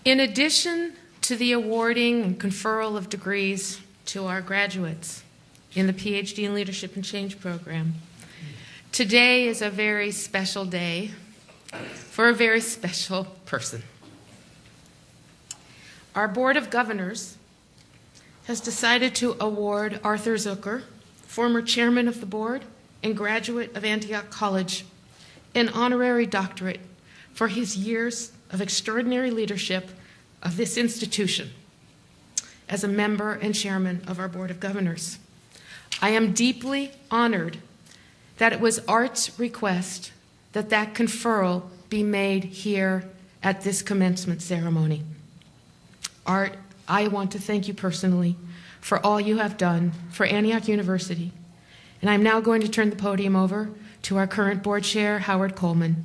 In addition to the awarding and conferral of degrees to our graduates in the PhD in Leadership and Change program, today is a very special day for a very special person. Our Board of Governors has decided to award Arthur Zucker, former chairman of the board and graduate of Antioch College, an honorary doctorate for his years of extraordinary leadership of this institution as a member and chairman of our Board of Governors. I am deeply honored that it was Art's request that that conferral be made here at this commencement ceremony. Art, I want to thank you personally for all you have done for Antioch University. And I'm now going to turn the podium over to our current board chair, Howard Coleman,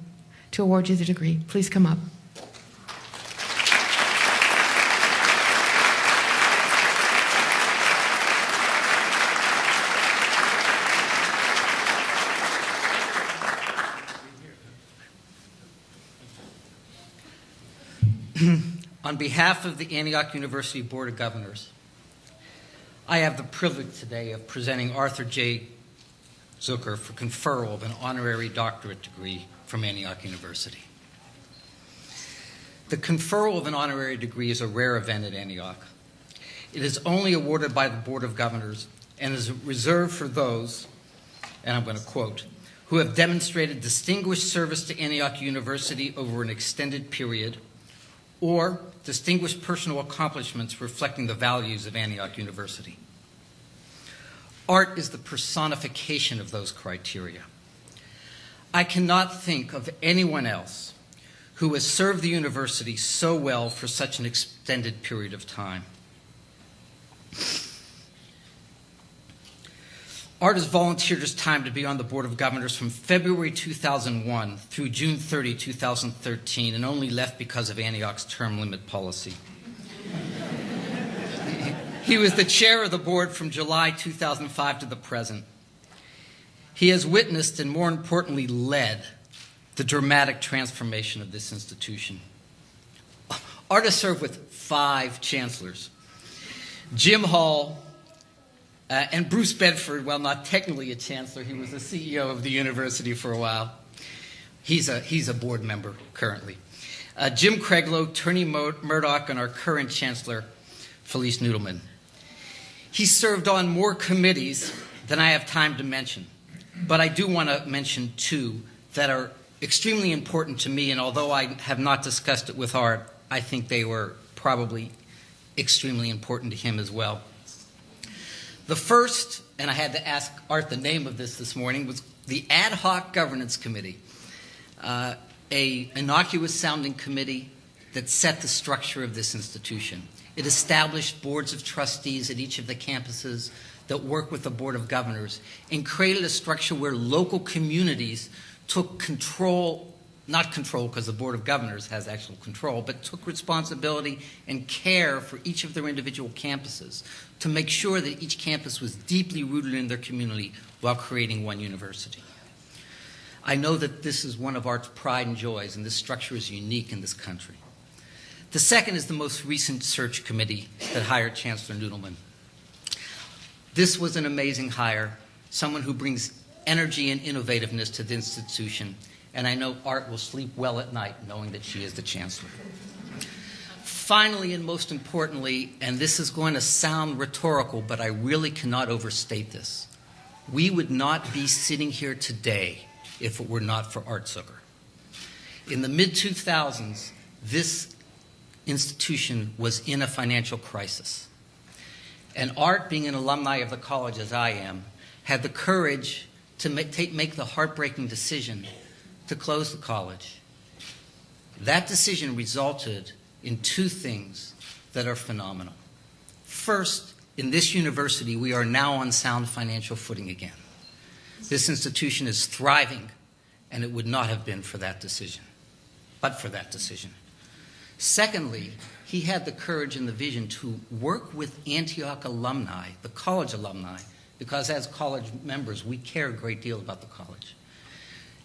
to award you the degree. Please come up. On behalf of the Antioch University Board of Governors, I have the privilege today of presenting Arthur J. Zucker for conferral of an honorary doctorate degree from Antioch University. The conferral of an honorary degree is a rare event at Antioch. It is only awarded by the Board of Governors and is reserved for those, and I'm going to quote, who have demonstrated distinguished service to Antioch University over an extended period, or distinguished personal accomplishments reflecting the values of Antioch University. Art is the personification of those criteria. I cannot think of anyone else who has served the university so well for such an extended period of time. Art has volunteered his time to be on the Board of Governors from February 2001 through June 30, 2013, and only left because of Antioch's term limit policy. He was the chair of the board from July 2005 to the present. He has witnessed and, more importantly, led the dramatic transformation of this institution. Art has served with 5 chancellors. Jim Hall, and Bruce Bedford, while not technically a chancellor, he was the CEO of the university for a while. He's a board member currently. Jim Craiglow, Tony Murdoch, and our current chancellor, Felice Noodleman. He served on more committees than I have time to mention, but I do want to mention 2 that are extremely important to me, and although I have not discussed it with Art, I think they were probably extremely important to him as well. The first, and I had to ask Art the name of this morning, was the Ad Hoc Governance Committee, a innocuous-sounding committee that set the structure of this institution. It established boards of trustees at each of the campuses that work with the Board of Governors and created a structure where local communities took control, not control because the Board of Governors has actual control, but took responsibility and care for each of their individual campuses to make sure that each campus was deeply rooted in their community while creating one university. I know that this is one of Art's pride and joys, and this structure is unique in this country. The second is the most recent search committee that hired Chancellor Noodleman. This was an amazing hire, someone who brings energy and innovativeness to the institution, and I know Art will sleep well at night knowing that she is the chancellor. Finally, and most importantly, and this is going to sound rhetorical, but I really cannot overstate this, we would not be sitting here today if it were not for Art Zucker. In the mid-2000s, this institution was in a financial crisis. And Art, being an alumni of the college as I am, had the courage to make the heartbreaking decision to close the college. That decision resulted in 2 things that are phenomenal. First, in this university, we are now on sound financial footing again. This institution is thriving, and it would not have been for that decision, but for that decision. Secondly, he had the courage and the vision to work with Antioch alumni, the college alumni, because as college members, we care a great deal about the college.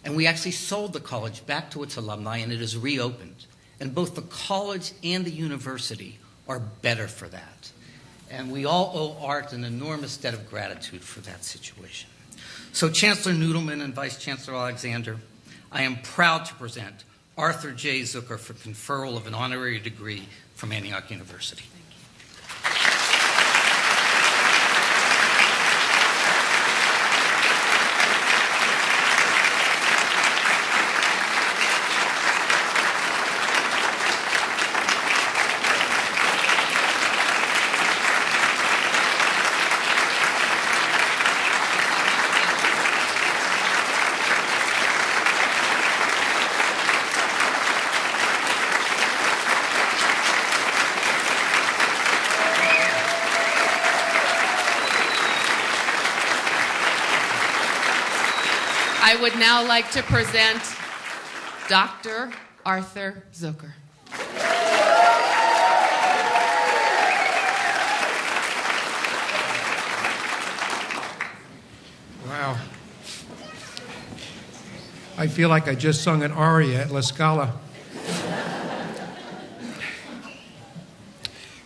And we actually sold the college back to its alumni, and it is reopened. And both the college and the university are better for that. And we all owe Art an enormous debt of gratitude for that situation. So Chancellor Noodleman and Vice Chancellor Alexander, I am proud to present Arthur J. Zucker for conferral of an honorary degree from Antioch University. I would now like to present Dr. Arthur Zucker. Wow. I feel like I just sung an aria at La Scala.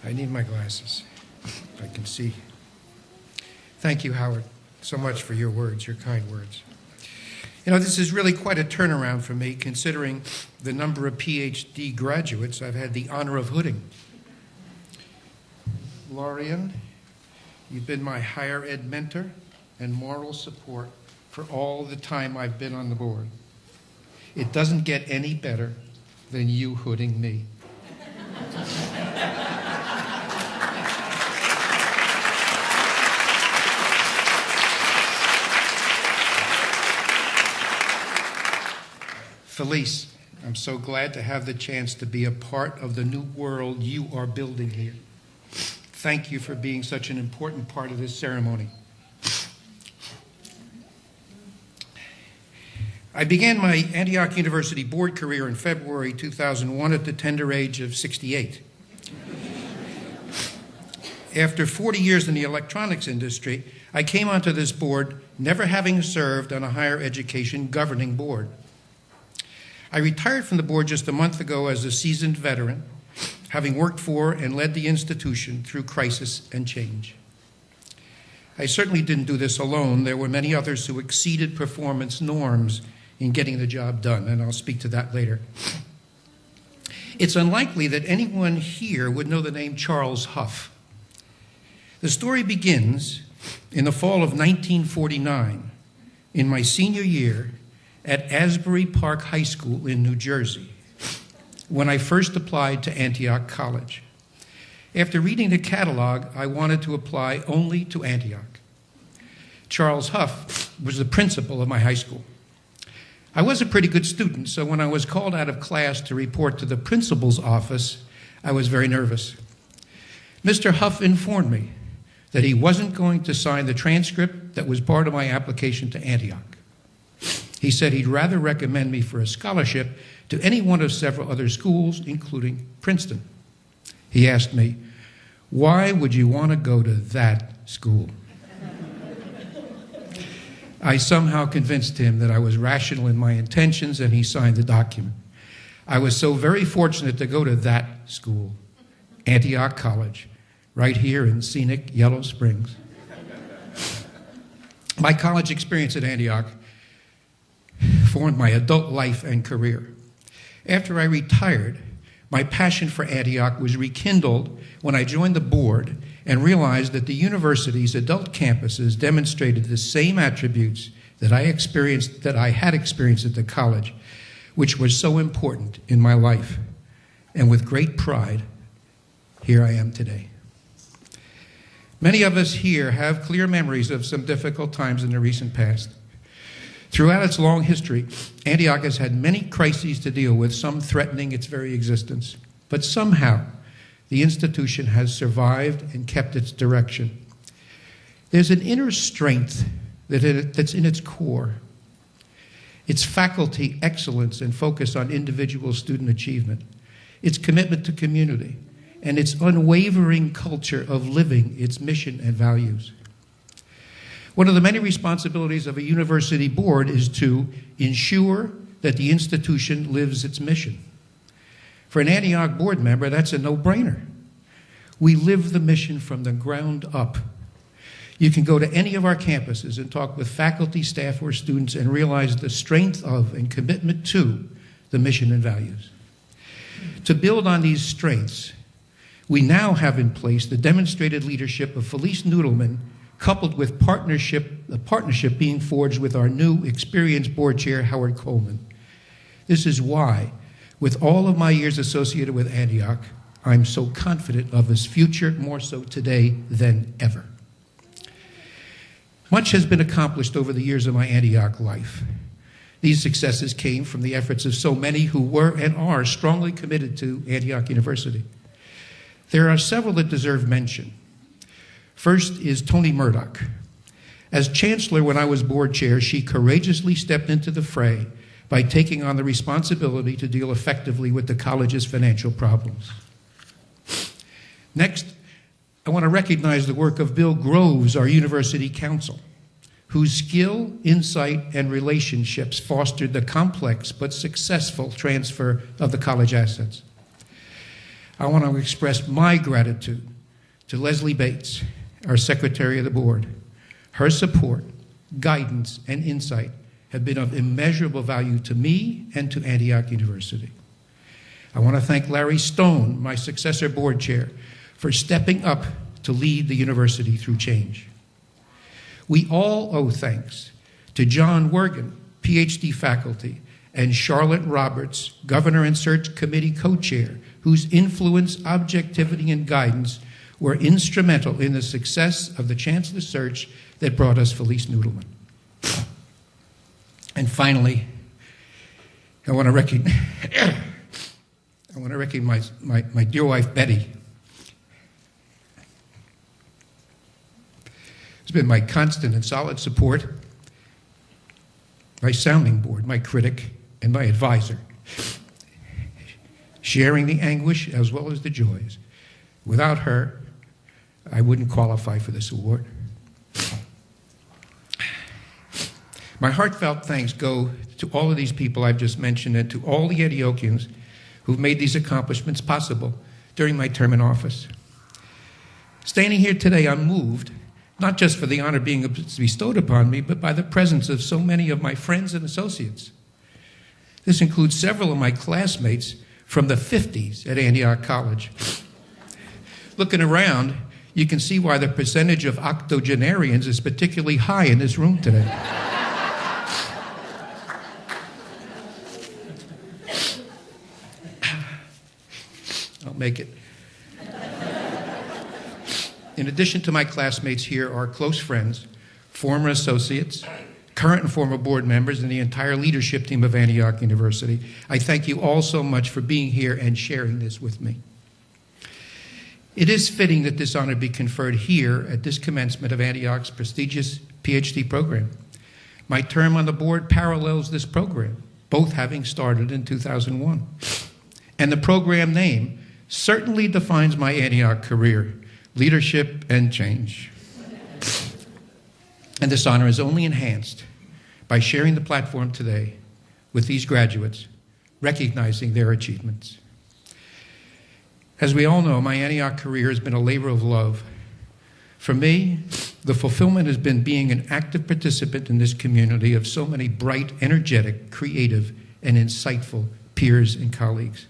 I need my glasses, if I can see. Thank you, Howard, so much for your words, your kind words. You know, this is really quite a turnaround for me, considering the number of PhD graduates I've had the honor of hooding. Lorian, you've been my higher ed mentor and moral support for all the time I've been on the board. It doesn't get any better than you hooding me. Felice, I'm so glad to have the chance to be a part of the new world you are building here. Thank you for being such an important part of this ceremony. I began my Antioch University board career in February 2001 at the tender age of 68. After 40 years in the electronics industry, I came onto this board never having served on a higher education governing board. I retired from the board just a month ago as a seasoned veteran, having worked for and led the institution through crisis and change. I certainly didn't do this alone. There were many others who exceeded performance norms in getting the job done, and I'll speak to that later. It's unlikely that anyone here would know the name Charles Huff. The story begins in the fall of 1949, in my senior year, at Asbury Park High School in New Jersey, when I first applied to Antioch College. After reading the catalog, I wanted to apply only to Antioch. Charles Huff was the principal of my high school. I was a pretty good student, so when I was called out of class to report to the principal's office, I was very nervous. Mr. Huff informed me that he wasn't going to sign the transcript that was part of my application to Antioch. He said he'd rather recommend me for a scholarship to any one of several other schools, including Princeton. He asked me, "Why would you want to go to that school?" I somehow convinced him that I was rational in my intentions, and he signed the document. I was so very fortunate to go to that school, Antioch College, right here in scenic Yellow Springs. My college experience at Antioch formed my adult life and career. After I retired, my passion for Antioch was rekindled when I joined the board and realized that the university's adult campuses demonstrated the same attributes that I had experienced at the college, which was so important in my life. And with great pride, here I am today. Many of us here have clear memories of some difficult times in the recent past. Throughout its long history, Antioch has had many crises to deal with, some threatening its very existence. But somehow, the institution has survived and kept its direction. There's an inner strength that's in its core. Its faculty excellence and focus on individual student achievement, its commitment to community, and its unwavering culture of living its mission and values. One of the many responsibilities of a university board is to ensure that the institution lives its mission. For an Antioch board member, that's a no-brainer. We live the mission from the ground up. You can go to any of our campuses and talk with faculty, staff, or students and realize the strength of and commitment to the mission and values. To build on these strengths, we now have in place the demonstrated leadership of Felice Noodleman, coupled with a partnership being forged with our new experienced board chair, Howard Coleman. This is why, with all of my years associated with Antioch, I'm so confident of its future, more so today than ever. Much has been accomplished over the years of my Antioch life. These successes came from the efforts of so many who were and are strongly committed to Antioch University. There are several that deserve mention. First is Toni Murdoch. As chancellor when I was board chair, she courageously stepped into the fray by taking on the responsibility to deal effectively with the college's financial problems. Next, I want to recognize the work of Bill Groves, our university counsel, whose skill, insight, and relationships fostered the complex but successful transfer of the college assets. I want to express my gratitude to Leslie Bates, our secretary of the board. Her support, guidance, and insight have been of immeasurable value to me and to Antioch University. I want to thank Larry Stone, my successor board chair, for stepping up to lead the university through change. We all owe thanks to John Wergen, PhD faculty, and Charlotte Roberts, Governor and Search Committee co-chair, whose influence, objectivity, and guidance were instrumental in the success of the Chancellor's search that brought us Felice Noodleman. And finally, I want to recognize my dear wife, Betty. It's been my constant and solid support, my sounding board, my critic, and my advisor, sharing the anguish as well as the joys. Without her, I wouldn't qualify for this award. My heartfelt thanks go to all of these people I've just mentioned and to all the Antiochians who've made these accomplishments possible during my term in office. Standing here today, I'm moved, not just for the honor being bestowed upon me, but by the presence of so many of my friends and associates. This includes several of my classmates from the 50s at Antioch College. Looking around, you can see why the percentage of octogenarians is particularly high in this room today. I'll make it. In addition to my classmates here are close friends, former associates, current and former board members, and the entire leadership team of Antioch University. I thank you all so much for being here and sharing this with me. It is fitting that this honor be conferred here at this commencement of Antioch's prestigious PhD program. My term on the board parallels this program, both having started in 2001. And the program name certainly defines my Antioch career, leadership and change. And this honor is only enhanced by sharing the platform today with these graduates, recognizing their achievements. As we all know, my Antioch career has been a labor of love. For me, the fulfillment has been being an active participant in this community of so many bright, energetic, creative, and insightful peers and colleagues.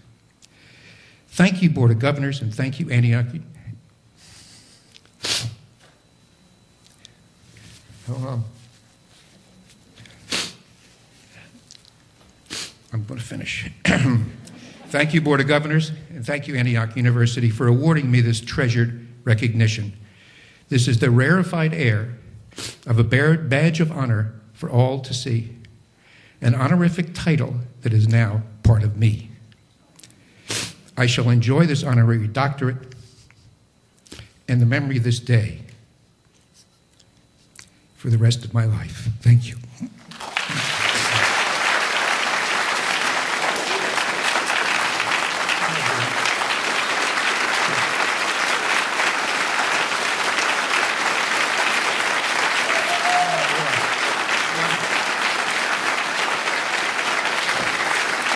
Thank you, Board of Governors, and thank you, Antioch. I'm going to finish. Thank you, Board of Governors, and thank you, Antioch University, for awarding me this treasured recognition. This is the rarefied air of a badge of honor for all to see, an honorific title that is now part of me. I shall enjoy this honorary doctorate and the memory of this day for the rest of my life. Thank you.